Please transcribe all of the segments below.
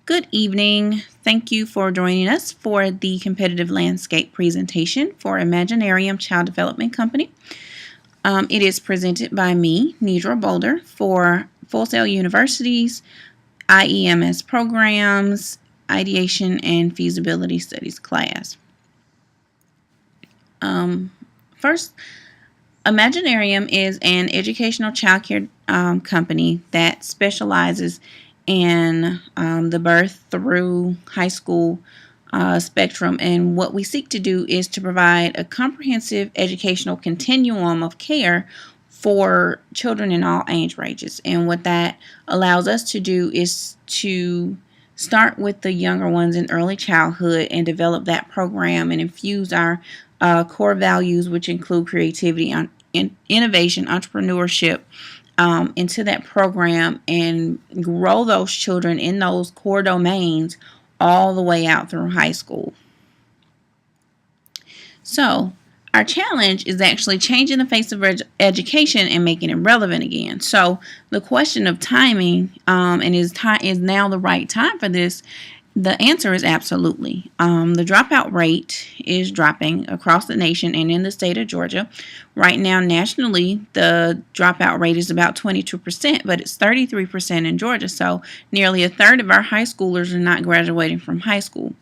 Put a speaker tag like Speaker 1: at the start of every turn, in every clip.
Speaker 1: Good evening. Thank you for joining us for the competitive landscape presentation for Imaginarium Child Development Company. It is presented by me, Nidra Boulder, for Full Sail University's IEMS programs, ideation, and feasibility studies class. First, Imaginarium is an educational childcare company that specializes in the birth through high school spectrum. And what we seek to do is to provide a comprehensive educational continuum of care for children in all age ranges. And what that allows us to do is to start with the younger ones in early childhood and develop that program and infuse our core values, which include creativity, innovation, entrepreneurship, into that program and grow those children in those core domains all the way out through high school. So our challenge is actually changing the face of education and making it relevant again. So the question of timing and is now the right time for this? The answer is absolutely. The dropout rate is dropping across the nation and in the state of Georgia. Right now, nationally, the dropout rate is about 22%, but it's 33% in Georgia. So nearly a third of our high schoolers are not graduating from high school.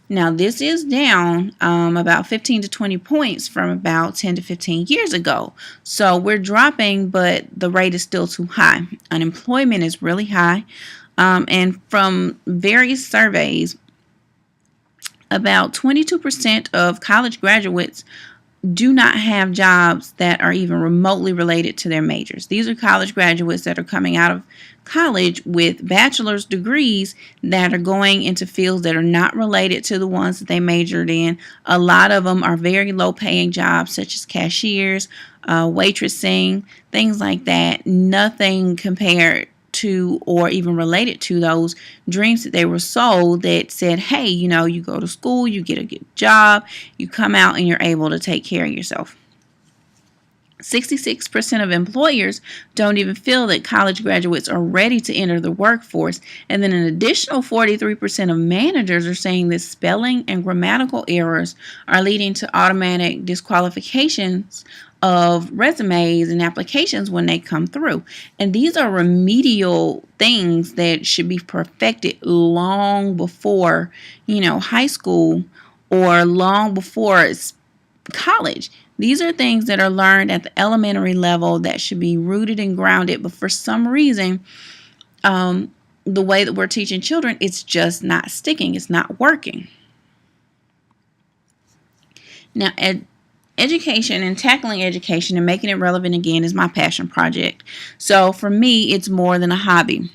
Speaker 1: Now, this is down about 15 to 20 points from about 10 to 15 years ago. So we're dropping, but the rate is still too high. Unemployment is really high. And from various surveys, about 22% of college graduates do not have jobs that are even remotely related to their majors. These are college graduates that are coming out of college with bachelor's degrees that are going into fields that are not related to the ones that they majored in. A lot of them are very low paying jobs such as cashiers, waitressing, things like that. Nothing compared to or even related to those dreams that they were sold that said, hey, you go to school, you get a good job, you come out and you're able to take care of yourself. 66% of employers don't even feel that college graduates are ready to enter the workforce. And then an additional 43% of managers are saying that spelling and grammatical errors are leading to automatic disqualifications of resumes and applications when they come through. And these are remedial things that should be perfected long before, high school or long before college. These are things that are learned at the elementary level that should be rooted and grounded. But for some reason, the way that we're teaching children, it's just not sticking. It's not working. Now, education and tackling education and making it relevant again is my passion project. So for me, it's more than a hobby.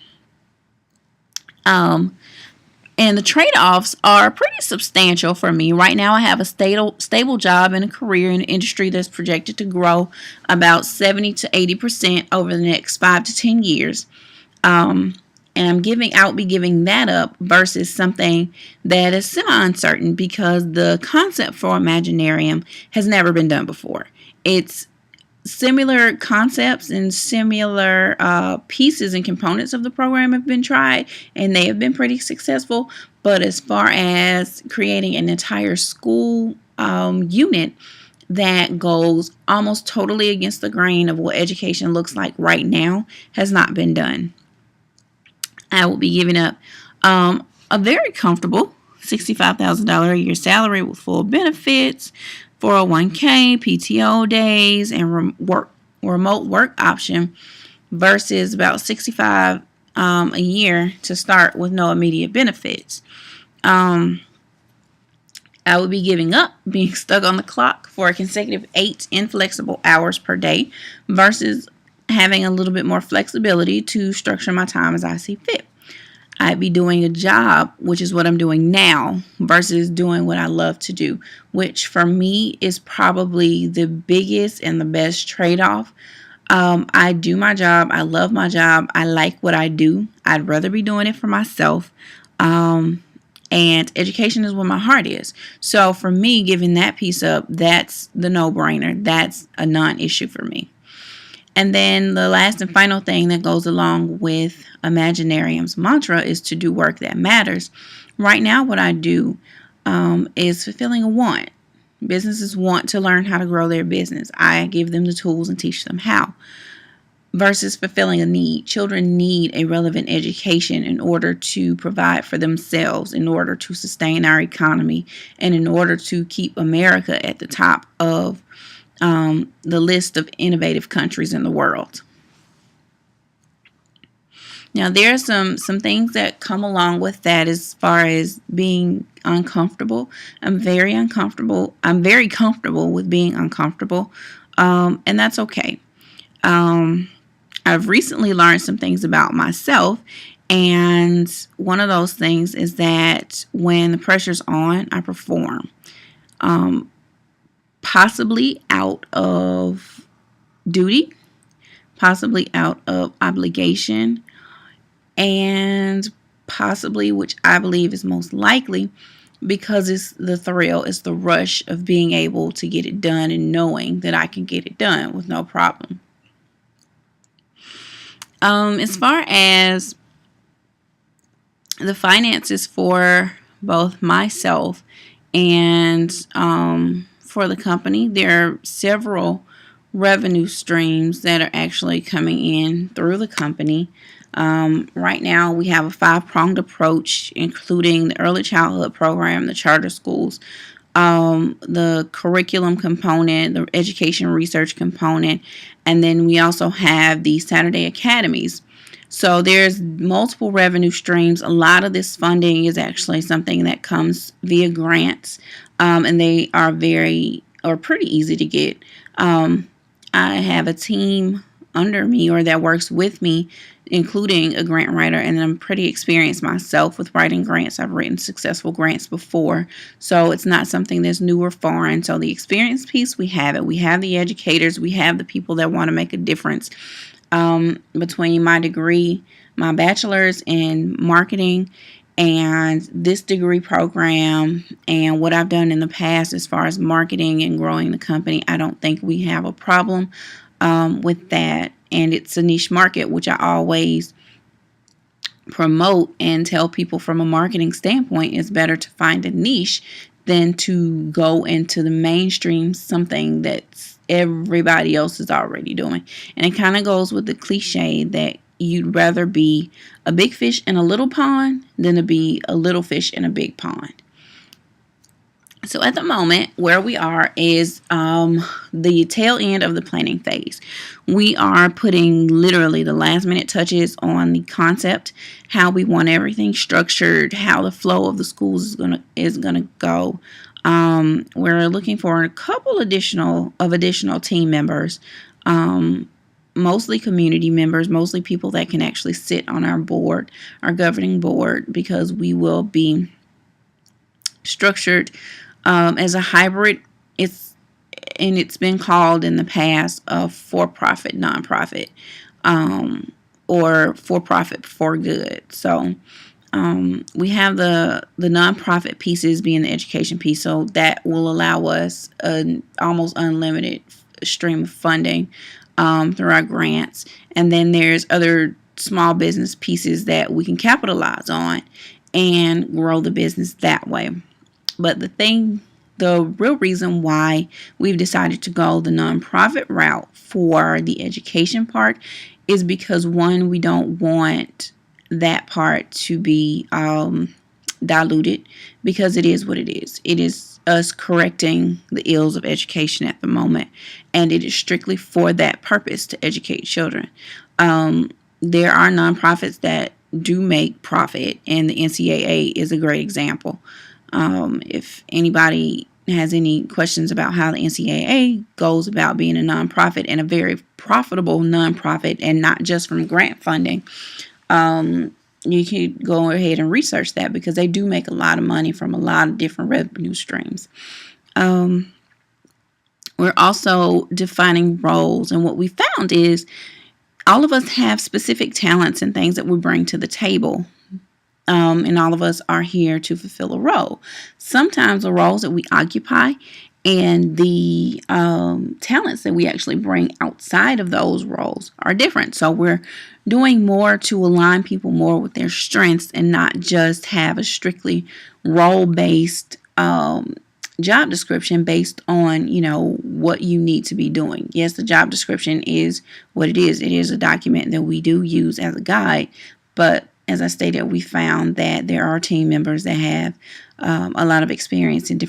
Speaker 1: And the trade-offs are pretty substantial for me. Right now, I have a stable job and a career in an industry that's projected to grow about 70 to 80% over the next 5 to 10 years. And I'll be giving that up versus something that is semi-uncertain because the concept for Imaginarium has never been done before. It's similar concepts and similar pieces and components of the program have been tried and they have been pretty successful. But as far as creating an entire school unit that goes almost totally against the grain of what education looks like right now has not been done. I will be giving up a very comfortable $65,000 a year salary with full benefits, 401k, PTO days, and remote work option versus about $65,000 a year to start with no immediate benefits. I would be giving up being stuck on the clock for a consecutive 8 inflexible hours per day versus having a little bit more flexibility to structure my time as I see fit. I'd be doing a job, which is what I'm doing now, versus doing what I love to do, which for me is probably the biggest and the best trade-off. I do my job. I love my job. I like what I do. I'd rather be doing it for myself. And education is where my heart is. So for me, giving that piece up, that's the no-brainer. That's a non-issue for me. And then the last and final thing that goes along with Imaginarium's mantra is to do work that matters. Right now, what I do is fulfilling a want. Businesses want to learn how to grow their business. I give them the tools and teach them how. Versus fulfilling a need. Children need a relevant education in order to provide for themselves, in order to sustain our economy, and in order to keep America at the top of the list of innovative countries in the world. Now, there are some things that come along with that as far as being uncomfortable. I'm very uncomfortable. I'm very comfortable with being uncomfortable, and that's okay. I've recently learned some things about myself, and one of those things is that when the pressure's on, I perform. Possibly out of duty, possibly out of obligation, and possibly, which I believe is most likely, because it's the thrill, it's the rush of being able to get it done and knowing that I can get it done with no problem. As far as the finances for both myself and for the company, there are several revenue streams that are actually coming in through the company. Right now, we have a 5-pronged approach, including the early childhood program, the charter schools, the curriculum component, the education research component, and then we also have the Saturday academies. So there's multiple revenue streams. A lot of this funding is actually something that comes via grants, and they are pretty easy to get. I have a team under me or that works with me, including a grant writer, and I'm pretty experienced myself with writing grants. I've written successful grants before, so it's not something that's new or foreign. So the experience piece, we have it. We have the educators. We have the people that want to make a difference. Between my degree, my bachelor's in marketing, and this degree program, and what I've done in the past as far as marketing and growing the company, I don't think we have a problem with that. And it's a niche market, which I always promote and tell people from a marketing standpoint, it's better to find a niche than to go into the mainstream, something that's everybody else is already doing. And it kind of goes with the cliche that you'd rather be a big fish in a little pond than to be a little fish in a big pond. So at the moment, where we are is the tail end of the planning phase. We are putting literally the last minute touches on the concept, how we want everything structured, how the flow of the schools is gonna go. We're looking for a couple additional team members, mostly community members, mostly people that can actually sit on our board, our governing board, because we will be structured as a hybrid. It's been called in the past a for-profit nonprofit, or for-profit for good. So we have the nonprofit pieces being the education piece, so that will allow us an almost unlimited stream of funding through our grants. And then there's other small business pieces that we can capitalize on and grow the business that way. But the real reason why we've decided to go the nonprofit route for the education part is because, one, we don't want that part to be diluted, because it is what it is. It is us correcting the ills of education at the moment, and it is strictly for that purpose, to educate children. There are nonprofits that do make profit, and the NCAA is a great example. If anybody has any questions about how the NCAA goes about being a nonprofit, and a very profitable nonprofit, and not just from grant funding, you can go ahead and research that, because they do make a lot of money from a lot of different revenue streams. We're also defining roles, and what we found is all of us have specific talents and things that we bring to the table. And all of us are here to fulfill a role. Sometimes the roles that we occupy And the talents that we actually bring outside of those roles are different. So we're doing more to align people more with their strengths and not just have a strictly role-based job description based on, what you need to be doing. Yes, the job description is what it is. It is a document that we do use as a guide, but as I stated, we found that there are team members that have a lot of experience in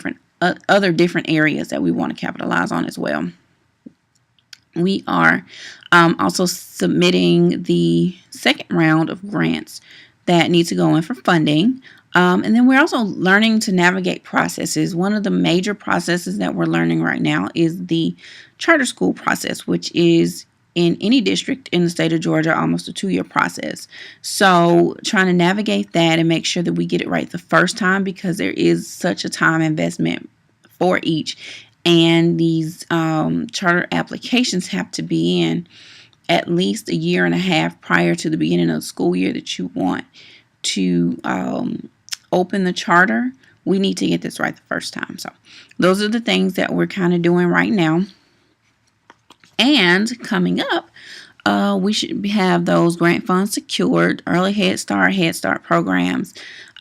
Speaker 1: other different areas that we want to capitalize on as well. We are also submitting the second round of grants that need to go in for funding. And then we're also learning to navigate processes. One of the major processes that we're learning right now is the charter school process, which is in any district in the state of Georgia, almost a 2-year process. So trying to navigate that and make sure that we get it right the first time, because there is such a time investment for each. And these charter applications have to be in at least a year and a half prior to the beginning of the school year that you want to open the charter. We need to get this right the first time. So those are the things that we're kind of doing right now. And coming up, we should have those grant funds secured, early Head Start programs.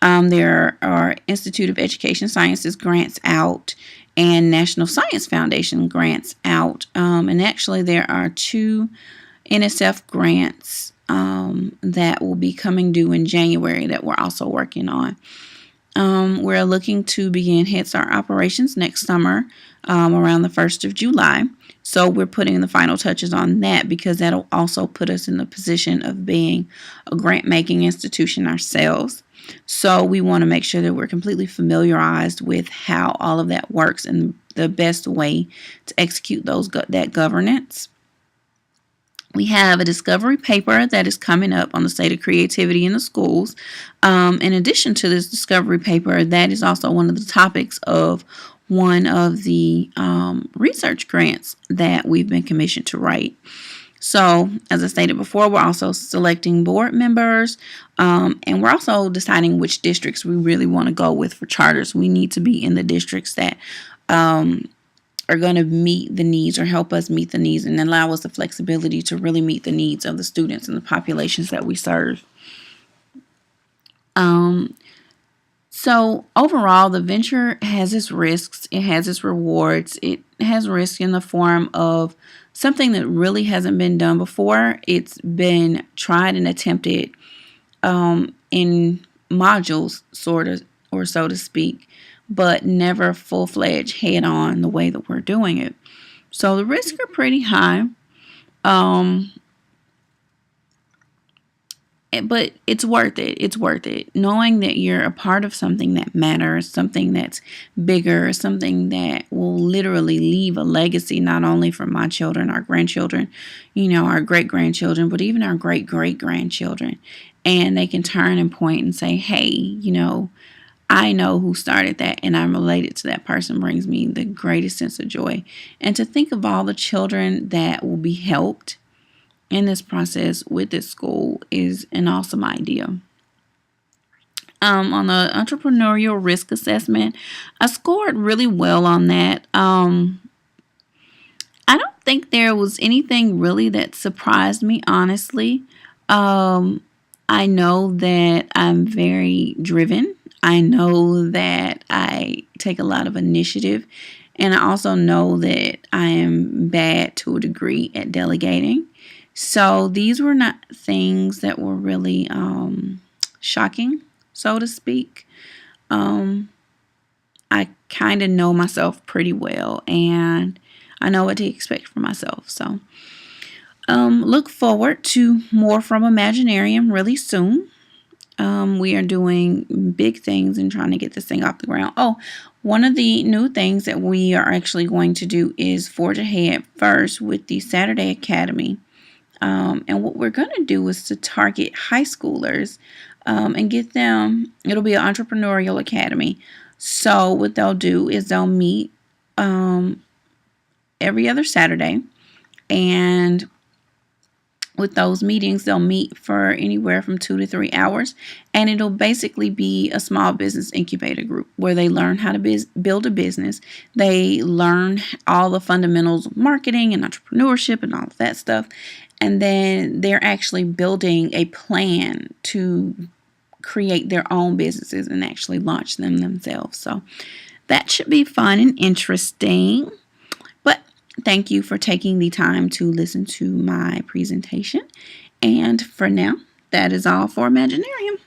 Speaker 1: There are Institute of Education Sciences grants out and National Science Foundation grants out. And actually there are 2 NSF grants that will be coming due in January that we're also working on. We're looking to begin Head Start operations next summer around the 1st of July. So we're putting the final touches on that because that'll also put us in the position of being a grant-making institution ourselves. So we want to make sure that we're completely familiarized with how all of that works and the best way to execute that governance. We have a discovery paper that is coming up on the state of creativity in the schools. In addition to this discovery paper, that is also one of the topics of one of the research grants that we've been commissioned to write. So, as I stated before, we're also selecting board members, and we're also deciding which districts we really want to go with for charters. We need to be in the districts that are going to meet the needs or help us meet the needs and allow us the flexibility to really meet the needs of the students and the populations that we serve. So overall, the venture has its risks. It has its rewards. It has risk in the form of something that really hasn't been done before. It's been tried and attempted in modules, sort of, or so to speak, but never full-fledged head-on the way that we're doing it. So the risks are pretty high. But it's worth it. It's worth it. Knowing that you're a part of something that matters, something that's bigger, something that will literally leave a legacy, not only for my children, our grandchildren, our great-grandchildren, but even our great-great-grandchildren. And they can turn and point and say, hey, I know who started that and I'm related to that person, brings me the greatest sense of joy. And to think of all the children that will be helped in this process with this school is an awesome idea. On the entrepreneurial risk assessment, I scored really well on that. I don't think there was anything really that surprised me, honestly. I know that I'm very driven. I know that I take a lot of initiative, and I also know that I am bad to a degree at delegating. So these were not things that were really shocking, so to speak. I kind of know myself pretty well, and I know what to expect from myself. So look forward to more from Imaginarium really soon. We are doing big things and trying to get this thing off the ground. Oh, one of the new things that we are actually going to do is forge ahead first with the Saturday Academy. And what we're going to do is to target high schoolers and get them, it'll be an entrepreneurial academy. So what they'll do is they'll meet every other Saturday, and with those meetings, they'll meet for anywhere from 2 to 3 hours, and it'll basically be a small business incubator group where they learn how to build a business. They learn all the fundamentals of marketing and entrepreneurship and all of that stuff, and then they're actually building a plan to create their own businesses and actually launch them themselves. So that should be fun and interesting. But thank you for taking the time to listen to my presentation. And for now, that is all for Imaginarium.